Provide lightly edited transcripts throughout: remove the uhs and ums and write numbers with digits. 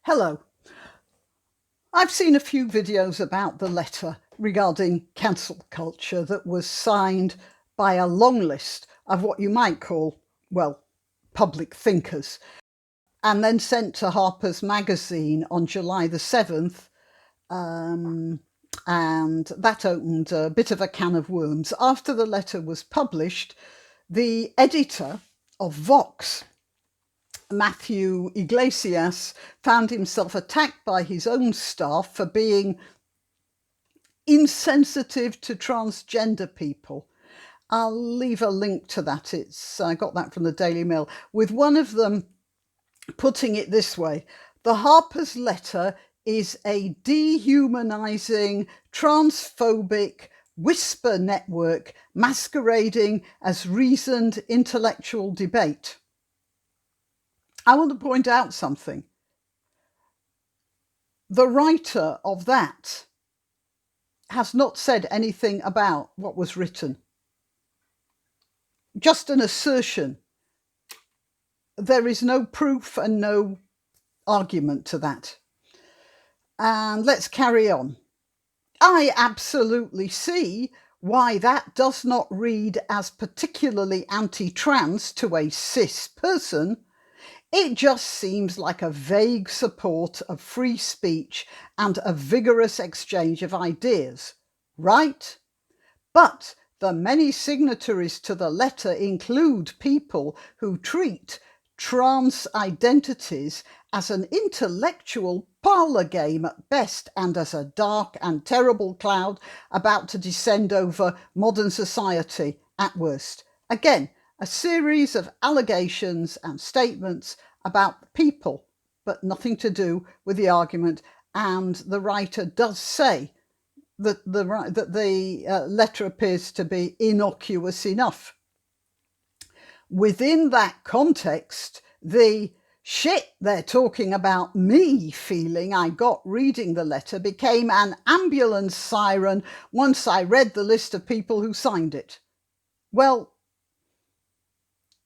Hello. I've seen a few videos about the letter regarding cancel culture that was signed by a long list of what you might call, well, public thinkers, and then sent to Harper's magazine on July the 7th. And that opened a bit of a can of worms. After the letter was published, the editor of Vox, Matthew Iglesias, found himself attacked by his own staff for being insensitive to transgender people. I'll leave a link to that. I got that from the Daily Mail, with one of them putting it this way: the Harper's letter is a dehumanizing, transphobic whisper network masquerading as reasoned intellectual debate. I want to point out something. The writer of that has not said anything about what was written. Just an assertion. There is no proof and no argument to that. And let's carry on. I absolutely see why that does not read as particularly anti-trans to a cis person. It just seems like a vague support of free speech and a vigorous exchange of ideas, right? But the many signatories to the letter include people who treat trans identities as an intellectual parlour game at best and as a dark and terrible cloud about to descend over modern society at worst. Again, a series of allegations and statements about people, but nothing to do with the argument. And the writer does say that the letter appears to be innocuous enough. Within that context, the shit they're talking about me feeling I got reading the letter became an ambulance siren once I read the list of people who signed it. Well,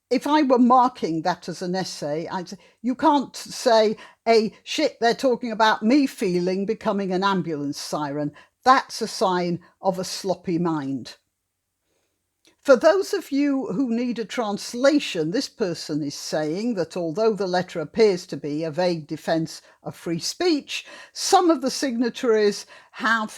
if I were marking that as an essay, I'd say, you can't say a shit they're talking about me feeling becoming an ambulance siren. That's a sign of a sloppy mind. For those of you who need a translation, this person is saying that although the letter appears to be a vague defence of free speech, some of the signatories have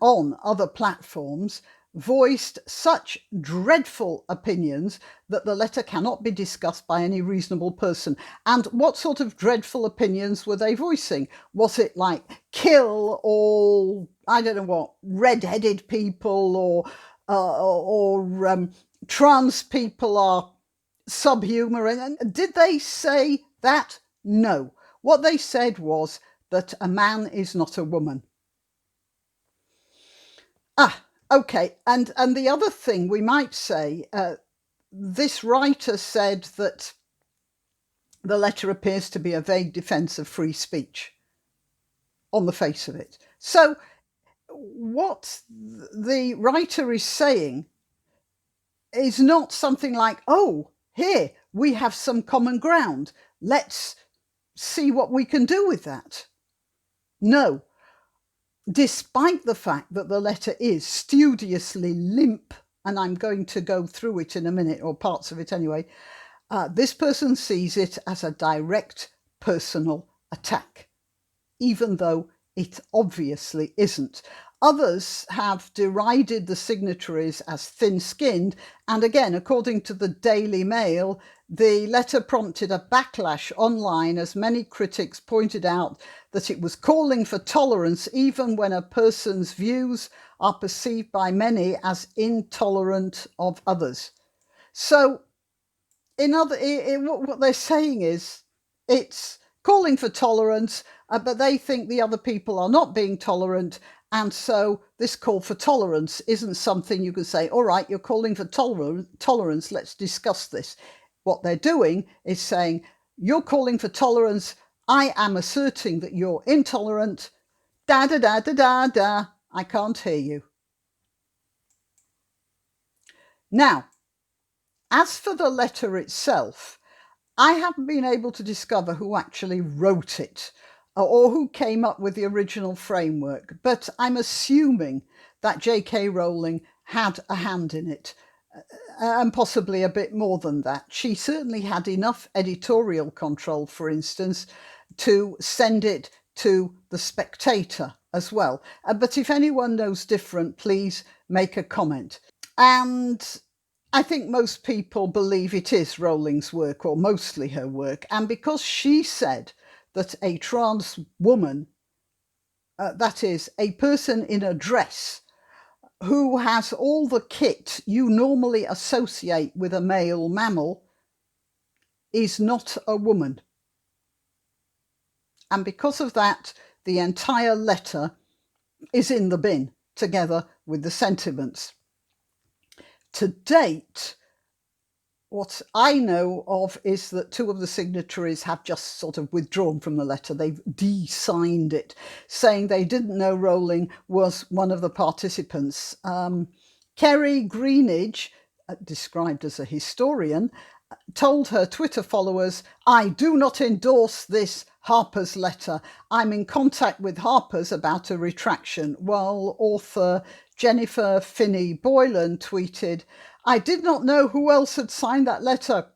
on other platforms voiced such dreadful opinions that the letter cannot be discussed by any reasonable person. And what sort of dreadful opinions were they voicing? Was it like kill all, I don't know what, red-headed people or trans people are subhuman? And did they say that? No. What they said was that a man is not a woman. Okay, and the other thing we might say, this writer said that the letter appears to be a vague defence of free speech on the face of it. So what the writer is saying is not something like, oh, here, we have some common ground. Let's see what we can do with that. No. Despite the fact that the letter is studiously limp, and I'm going to go through it in a minute, or parts of it anyway, this person sees it as a direct personal attack, even though it obviously isn't. Others have derided the signatories as thin-skinned, and again, according to the Daily Mail, the letter prompted a backlash online as many critics pointed out that it was calling for tolerance even when a person's views are perceived by many as intolerant of others. So, what they're saying is it's calling for tolerance, but they think the other people are not being tolerant. And so this call for tolerance isn't something you can say, all right, you're calling for tolerance, let's discuss this. What they're doing is saying, you're calling for tolerance, I am asserting that you're intolerant, da-da-da-da-da-da, I can't hear you. Now, as for the letter itself, I haven't been able to discover who actually wrote it or who came up with the original framework, but I'm assuming that J.K. Rowling had a hand in it, and possibly a bit more than that. She certainly had enough editorial control, for instance, to send it to The Spectator as well. But if anyone knows different, please make a comment. And I think most people believe it is Rowling's work, or mostly her work. And because she said that a trans woman, that is, a person in a dress, who has all the kit you normally associate with a male mammal, is not a woman. And because of that, the entire letter is in the bin, together with the sentiments. To date, what I know of is that 2 of the signatories have just sort of withdrawn from the letter. They've de-signed it, saying they didn't know Rowling was one of the participants. Kerry Greenidge, described as a historian, told her Twitter followers, "I do not endorse this Harper's letter. I'm in contact with Harper's about a retraction," while author Jennifer Finney Boylan tweeted, "I did not know who else had signed that letter.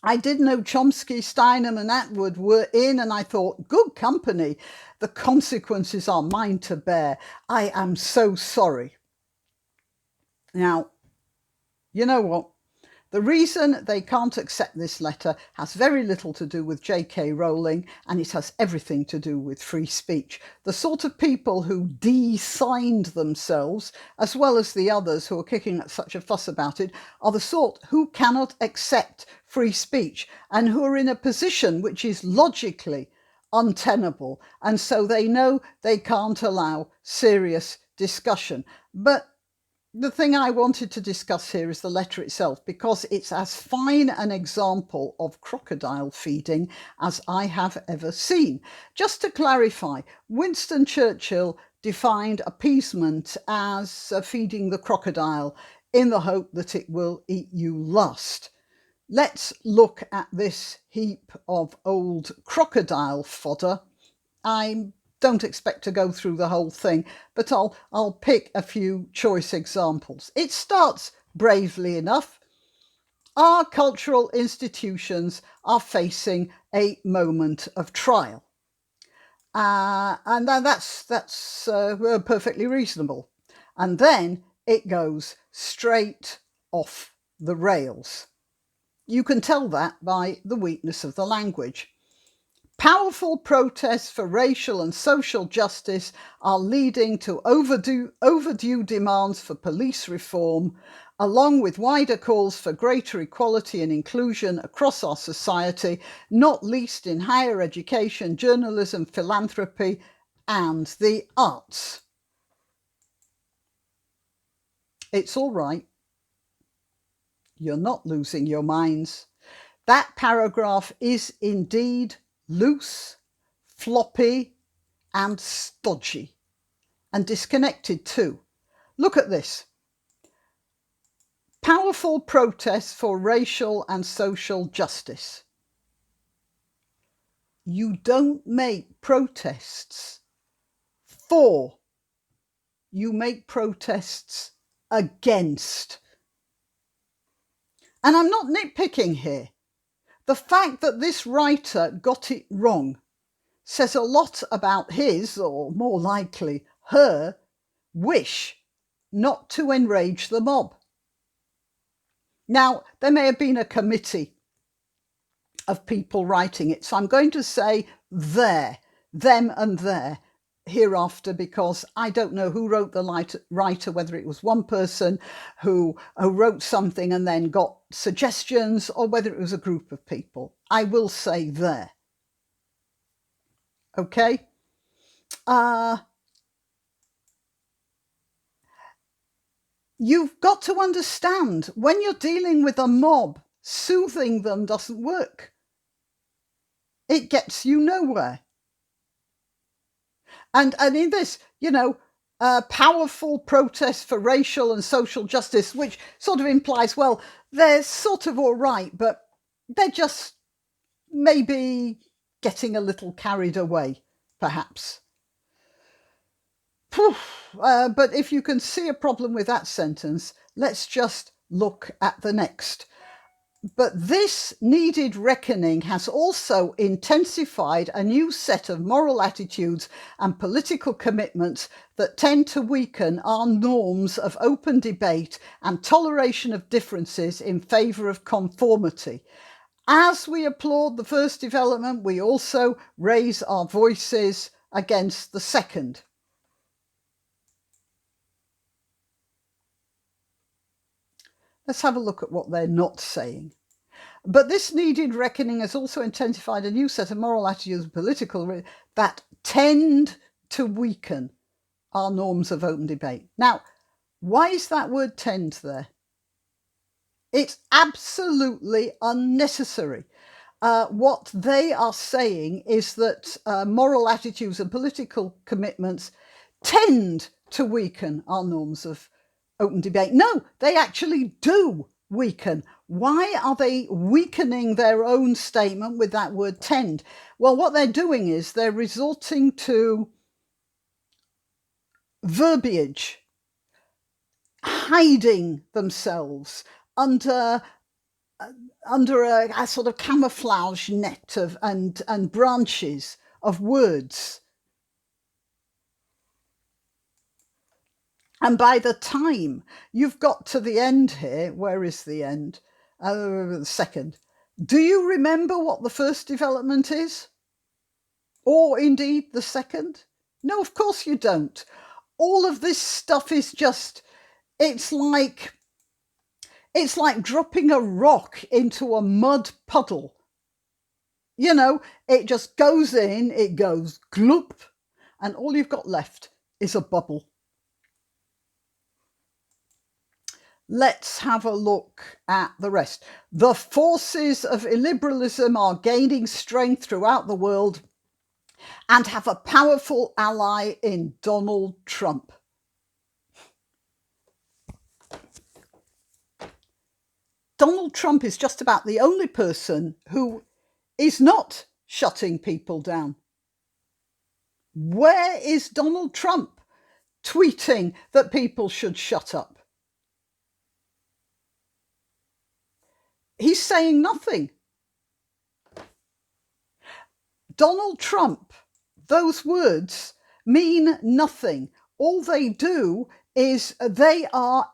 I did know Chomsky, Steinem and Atwood were in, and I thought, good company. The consequences are mine to bear. I am so sorry." Now, you know what? The reason they can't accept this letter has very little to do with J.K. Rowling, and it has everything to do with free speech. The sort of people who de-signed themselves, as well as the others who are kicking at such a fuss about it, are the sort who cannot accept free speech and who are in a position which is logically untenable, and so they know they can't allow serious discussion. But the thing I wanted to discuss here is the letter itself, because it's as fine an example of crocodile feeding as I have ever seen. Just to clarify, Winston Churchill defined appeasement as feeding the crocodile in the hope that it will eat you last. Let's look at this heap of old crocodile fodder. I don't expect to go through the whole thing, but I'll pick a few choice examples. It starts bravely enough. Our cultural institutions are facing a moment of trial. And that's perfectly reasonable. And then it goes straight off the rails. You can tell that by the weakness of the language. Powerful protests for racial and social justice are leading to overdue demands for police reform, along with wider calls for greater equality and inclusion across our society, not least in higher education, journalism, philanthropy, and the arts. It's all right. You're not losing your minds. That paragraph is indeed loose, floppy, and stodgy, and disconnected too. Look at this. Powerful protests for racial and social justice. You don't make protests for, you make protests against. And I'm not nitpicking here. The fact that this writer got it wrong says a lot about his, or more likely her, wish not to enrage the mob. Now, there may have been a committee of people writing it, so I'm going to say them and their hereafter, because I don't know who wrote the writer, whether it was one person who wrote something and then got suggestions, or whether it was a group of people. I will say there. Okay? You've got to understand, when you're dealing with a mob, soothing them doesn't work. It gets you nowhere. And in this, powerful protests for racial and social justice, which sort of implies, well, they're sort of all right, but they're just maybe getting a little carried away, perhaps. But if you can see a problem with that sentence, let's just look at the next. But this needed reckoning has also intensified a new set of moral attitudes and political commitments that tend to weaken our norms of open debate and toleration of differences in favour of conformity. As we applaud the first development, we also raise our voices against the second. Let's have a look at what they're not saying. But this needed reckoning has also intensified a new set of moral attitudes and political that tend to weaken our norms of open debate. Now, why is that word tend there? It's absolutely unnecessary. What they are saying is that moral attitudes and political commitments tend to weaken our norms of open debate. No, they actually do weaken. Why are they weakening their own statement with that word tend? Well, what they're doing is they're resorting to verbiage, hiding themselves under a sort of camouflage net of and branches of words. And by the time you've got to the end here, where is the end? The second. Do you remember what the first development is? Or indeed the second? No, of course you don't. All of this stuff is just, it's like dropping a rock into a mud puddle. You know, it just goes in, it goes gloop, and all you've got left is a bubble. Let's have a look at the rest. The forces of illiberalism are gaining strength throughout the world and have a powerful ally in Donald Trump. Donald Trump is just about the only person who is not shutting people down. Where is Donald Trump tweeting that people should shut up? He's saying nothing. Donald Trump, those words mean nothing. All they do is they are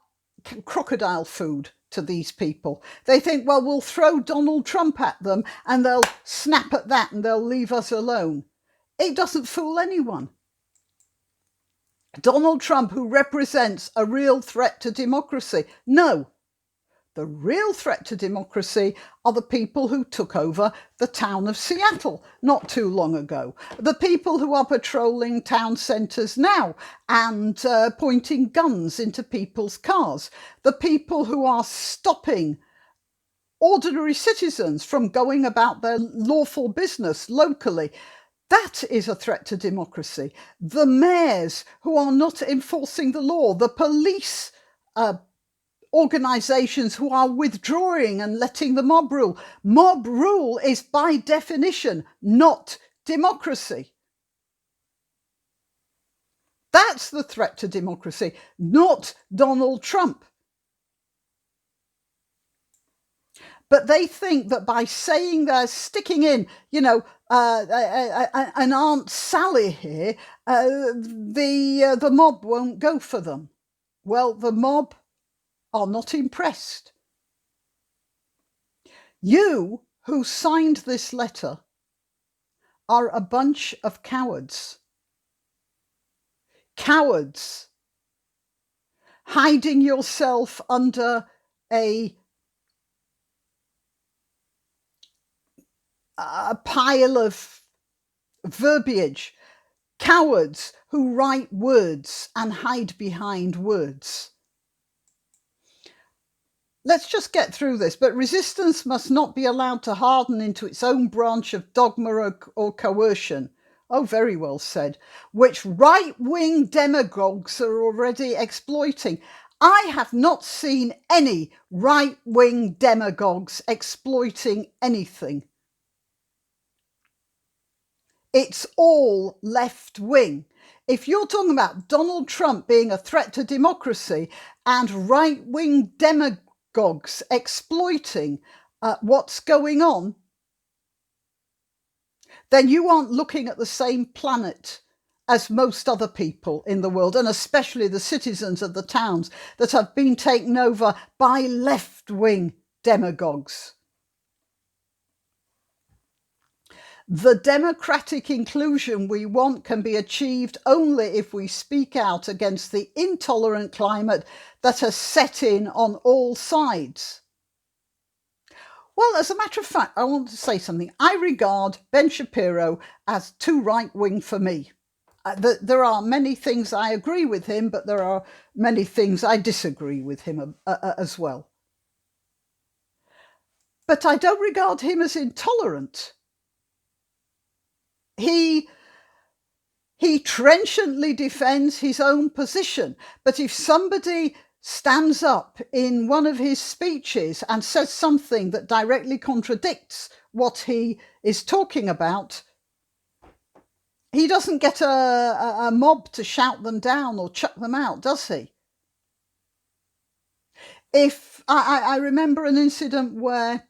crocodile food to these people. They think, well, we'll throw Donald Trump at them and they'll snap at that and they'll leave us alone. It doesn't fool anyone. Donald Trump, who represents a real threat to democracy. No. The real threat to democracy are the people who took over the town of Seattle not too long ago. The people who are patrolling town centres now and pointing guns into people's cars. The people who are stopping ordinary citizens from going about their lawful business locally. That is a threat to democracy. The mayors who are not enforcing the law. The police organisations who are withdrawing and letting the mob rule. Mob rule is by definition not democracy. That's the threat to democracy, not Donald Trump. But they think that by saying they're sticking in, an Aunt Sally here, the mob won't go for them. Well, the mob are not impressed. You who signed this letter are a bunch of cowards. Cowards. Hiding yourself under a pile of verbiage. Cowards who write words and hide behind words. Let's just get through this, but resistance must not be allowed to harden into its own branch of dogma or coercion. Oh, very well said. Which right-wing demagogues are already exploiting. I have not seen any right-wing demagogues exploiting anything. It's all left wing. If you're talking about Donald Trump being a threat to democracy and right wing demagogues exploiting what's going on, then you aren't looking at the same planet as most other people in the world, and especially the citizens of the towns that have been taken over by left-wing demagogues. The democratic inclusion we want can be achieved only if we speak out against the intolerant climate that has set in on all sides. Well, as a matter of fact, I want to say something. I regard Ben Shapiro as too right-wing for me. There are many things I agree with him, but there are many things I disagree with him as well. But I don't regard him as intolerant. He trenchantly defends his own position, but if somebody stands up in one of his speeches and says something that directly contradicts what he is talking about, he doesn't get a mob to shout them down or chuck them out, does he? If I remember an incident where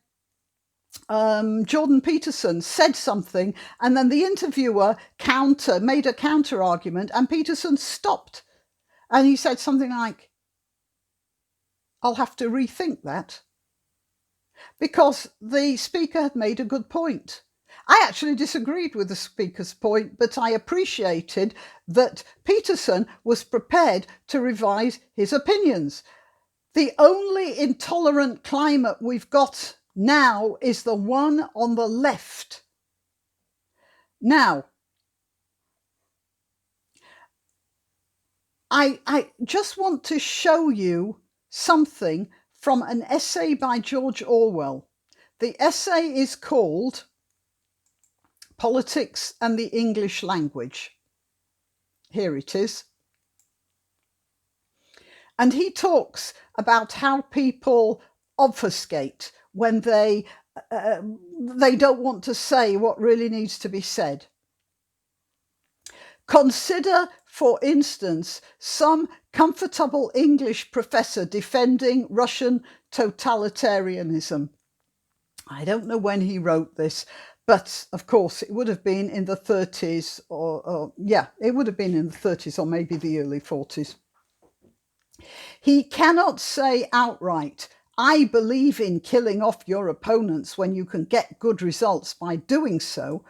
Jordan Peterson said something and then the interviewer made a counter argument, and Peterson stopped and he said something like, "I'll have to rethink that," because the speaker had made a good point. I actually disagreed with the speaker's point, but I appreciated that Peterson was prepared to revise his opinions. The only intolerant climate we've got now is the one on the left. Now, I just want to show you something from an essay by George Orwell. The essay is called Politics and the English Language. Here it is. And he talks about how people obfuscate when they don't want to say what really needs to be said. Consider, for instance, some comfortable English professor defending Russian totalitarianism. I don't know when he wrote this, but of course it would have been in the 30s it would have been in the 30s or maybe the early 40s. He cannot say outright, "I believe in killing off your opponents when you can get good results by doing so."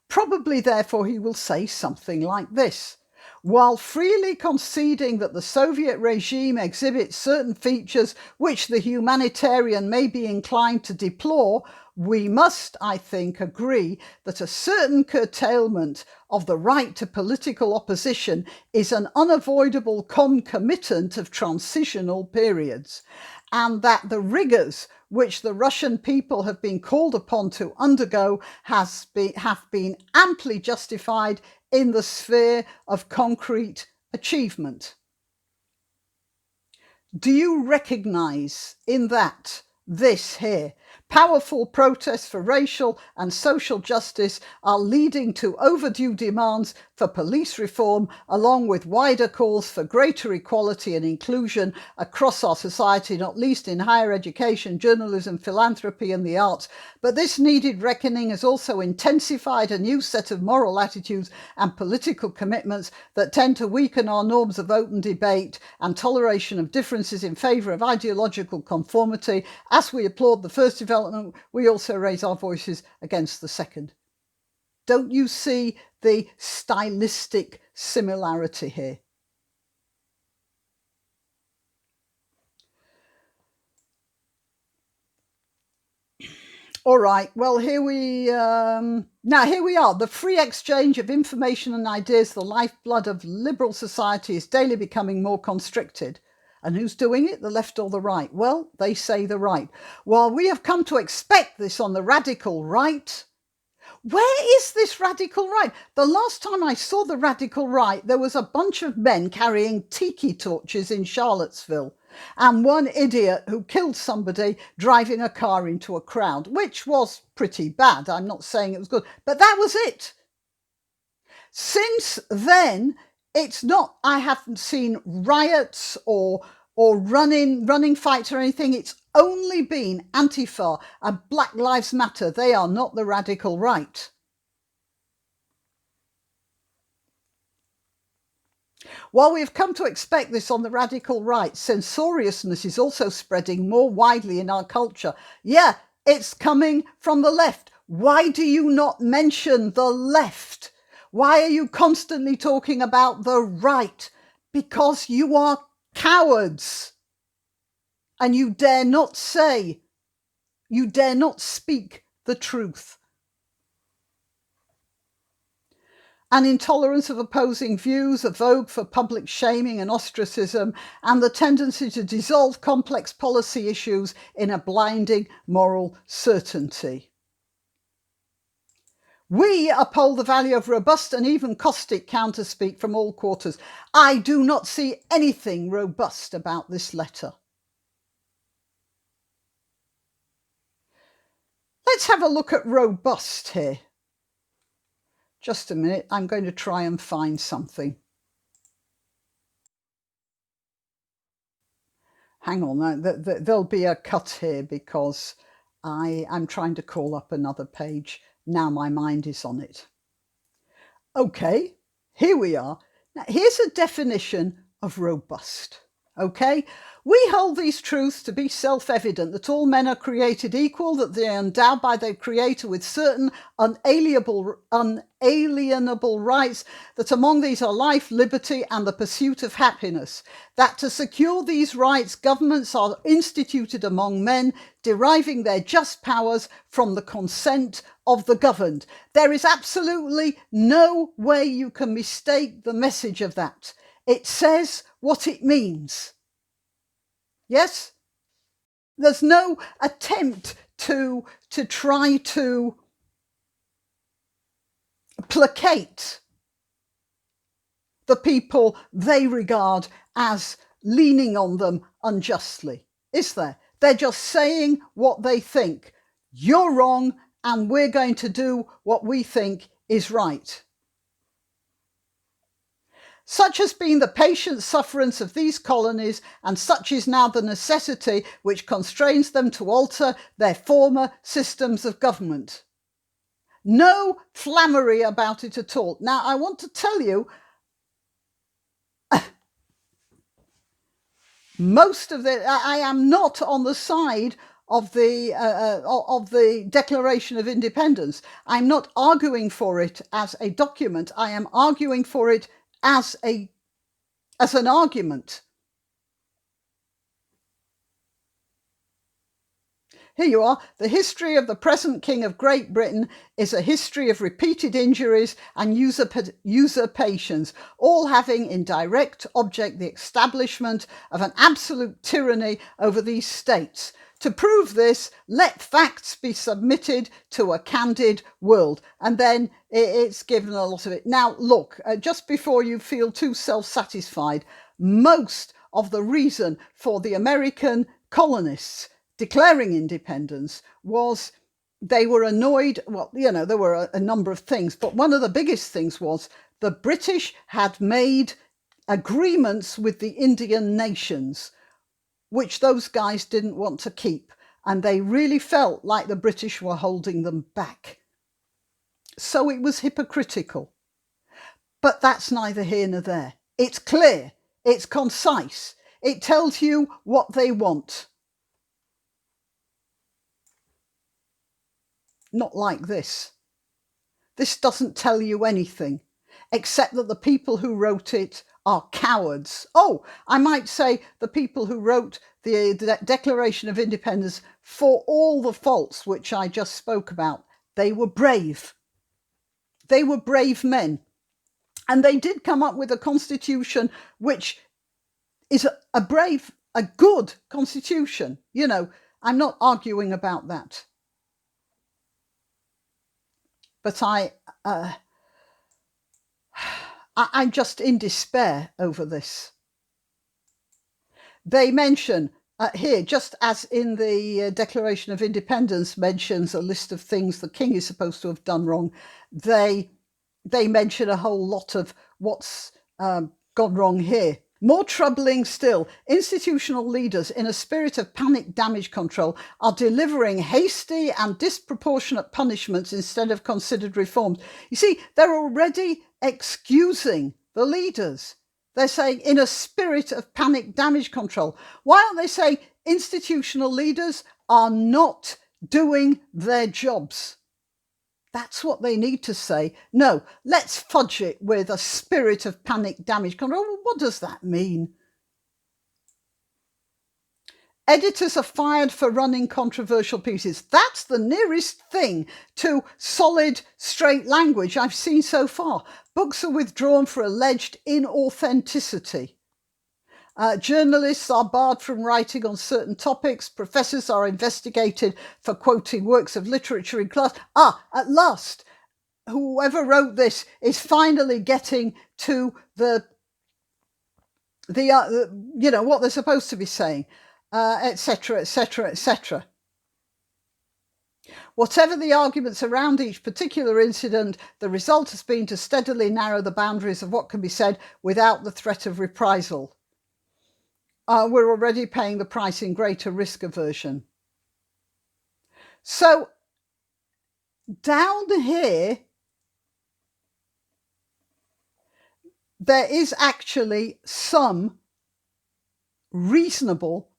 Probably, therefore, he will say something like this: "While freely conceding that the Soviet regime exhibits certain features which the humanitarian may be inclined to deplore, we must, I think, agree that a certain curtailment of the right to political opposition is an unavoidable concomitant of transitional periods, and that the rigours which the Russian people have been called upon to undergo have been amply justified in the sphere of concrete achievement." Do you recognise in that this here? Powerful protests for racial and social justice are leading to overdue demands for police reform, along with wider calls for greater equality and inclusion across our society, not least in higher education, journalism, philanthropy and the arts. But this needed reckoning has also intensified a new set of moral attitudes and political commitments that tend to weaken our norms of open debate and toleration of differences in favour of ideological conformity. As we applaud the first development, we also raise our voices against the second. Don't you see the stylistic similarity here? All right, well, here we are. The free exchange of information and ideas, the lifeblood of liberal society, is daily becoming more constricted. And who's doing it, the left or the right? Well, they say the right. While we have come to expect this on the radical right, where is this radical right? The last time I saw the radical right, there was a bunch of men carrying tiki torches in Charlottesville, and one idiot who killed somebody driving a car into a crowd, which was pretty bad. I'm not saying it was good, but that was it. Since then, it's not, I haven't seen riots or running fights or anything. It's only been Antifa and Black Lives Matter. They are not the radical right. While we have come to expect this on the radical right, censoriousness is also spreading more widely in our culture. Yeah, it's coming from the left. Why do you not mention the left? Why are you constantly talking about the right? Because you are cowards. And you dare not speak the truth. An intolerance of opposing views, a vogue for public shaming and ostracism, and the tendency to dissolve complex policy issues in a blinding moral certainty. We uphold the value of robust and even caustic counterspeak from all quarters. I do not see anything robust about this letter. Let's have a look at robust here. Just a minute, I'm going to try and find something. Hang on, there'll be a cut here because I'm trying to call up another page. Now my mind is on it. Okay, here we are. Now, here's a definition of robust. Okay, we hold these truths to be self-evident, that all men are created equal, that they are endowed by their Creator with certain unalienable rights, that among these are life, liberty, and the pursuit of happiness, that to secure these rights, governments are instituted among men, deriving their just powers from the consent of the governed. There is absolutely no way you can mistake the message of that. It says what it means. Yes? There's no attempt to try to placate the people they regard as leaning on them unjustly, is there? They're just saying what they think. You're wrong, and we're going to do what we think is right. Such has been the patient sufferance of these colonies, and such is now the necessity which constrains them to alter their former systems of government. No flammery about it at all. Now, I want to tell you, most of I am not on the side of the Declaration of Independence. I'm not arguing for it as a document. I am arguing for it as an argument. Here you are. The history of the present King of Great Britain is a history of repeated injuries and usurpations, all having in direct object the establishment of an absolute tyranny over these states. To prove this, let facts be submitted to a candid world. And then it's given a lot of it. Now, look, just before you feel too self-satisfied, most of the reason for the American colonists declaring independence was they were annoyed. Well, there were a number of things, but one of the biggest things was the British had made agreements with the Indian nations, which those guys didn't want to keep, and they really felt like the British were holding them back. So it was hypocritical. But that's neither here nor there. It's clear, it's concise, it tells you what they want. Not like this. This doesn't tell you anything, except that the people who wrote it are cowards. Oh, I might say the people who wrote the Declaration of Independence, for all the faults which I just spoke about, they were brave. They were brave men. And they did come up with a constitution which is a good constitution. I'm not arguing about that. But I'm just in despair over this. They mention here, just as in the Declaration of Independence mentions a list of things the king is supposed to have done wrong, they they mention a whole lot of what's gone wrong here. More troubling still, institutional leaders, in a spirit of panic damage control, are delivering hasty and disproportionate punishments instead of considered reforms. You see, they're already excusing the leaders. They're saying in a spirit of panic damage control. Why don't they say institutional leaders are not doing their jobs? That's what they need to say. No, let's fudge it with a spirit of panic damage control. What does that mean? Editors are fired for running controversial pieces. That's the nearest thing to solid, straight language I've seen so far. Books are withdrawn for alleged inauthenticity. Journalists are barred from writing on certain topics. Professors are investigated for quoting works of literature in class. At last, whoever wrote this is finally getting to the what they're supposed to be saying, etc., etc., etc. Whatever the arguments around each particular incident, the result has been to steadily narrow the boundaries of what can be said without the threat of reprisal. We're already paying the price in greater risk aversion. So down here, there is actually some reasonable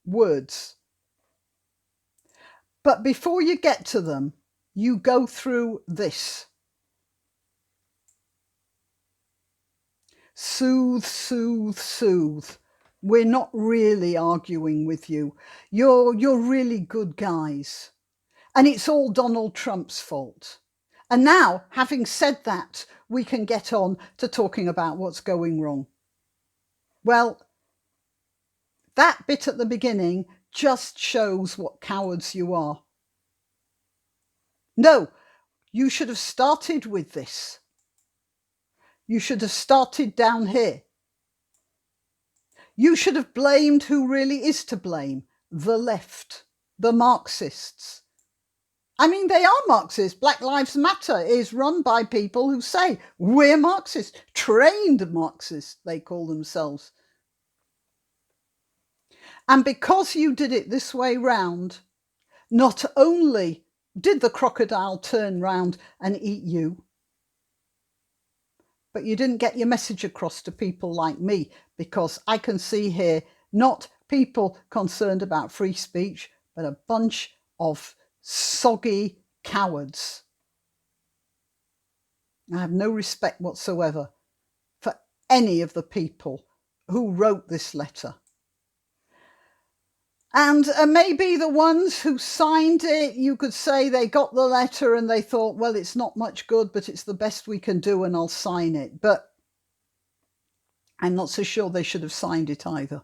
words. But before you get to them, you go through this. Soothe, soothe, soothe. We're not really arguing with you. You're really good guys. And it's all Donald Trump's fault. And now, having said that, we can get on to talking about what's going wrong. Well, that bit at the beginning just shows what cowards you are. No, you should have started with this. You should have started down here. You should have blamed who really is to blame. The left, the Marxists. I mean, they are Marxists. Black Lives Matter is run by people who say, we're Marxists. Trained Marxists, they call themselves. And because you did it this way round, not only did the crocodile turn round and eat you, but you didn't get your message across to people like me, because I can see here not people concerned about free speech, but a bunch of soggy cowards. I have no respect whatsoever for any of the people who wrote this letter. And maybe the ones who signed it, you could say they got the letter and they thought, well, it's not much good, but it's the best we can do and I'll sign it. But I'm not so sure they should have signed it either,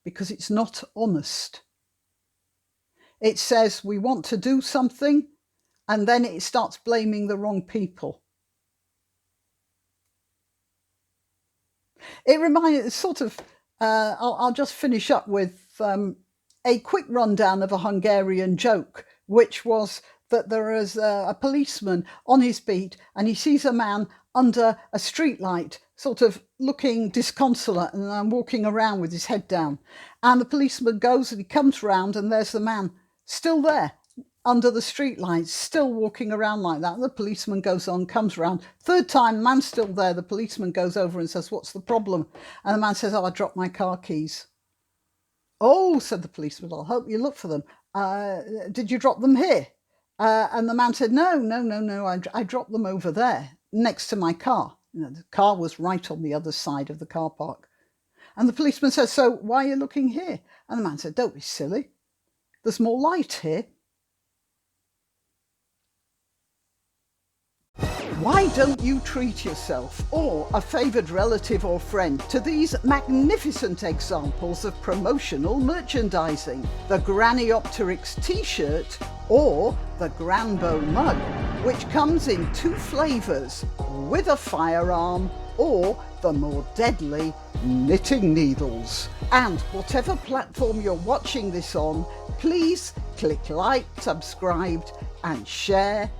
because it's not honest. It says we want to do something and then it starts blaming the wrong people. It reminds sort of, I'll just finish up with a quick rundown of a Hungarian joke, which was that there is a policeman on his beat and he sees a man under a streetlight, sort of looking disconsolate and walking around with his head down. And the policeman goes and he comes round and there's the man still there under the streetlight, still walking around like that. And the policeman goes on, comes round. Third time, the man's still there. The policeman goes over and says, what's the problem? And the man says, oh, I dropped my car keys. Oh, said the policeman, I'll help you look for them. Did you drop them here? And the man said, no, I dropped them over there next to my car. You know, the car was right on the other side of the car park. And the policeman says, so why are you looking here? And the man said, don't be silly. There's more light here. Why don't you treat yourself or a favoured relative or friend to these magnificent examples of promotional merchandising? The Grannyopteryx t-shirt or the Granbo mug, which comes in 2 flavours, with a firearm or the more deadly knitting needles. And whatever platform you're watching this on, please click like, subscribe and share.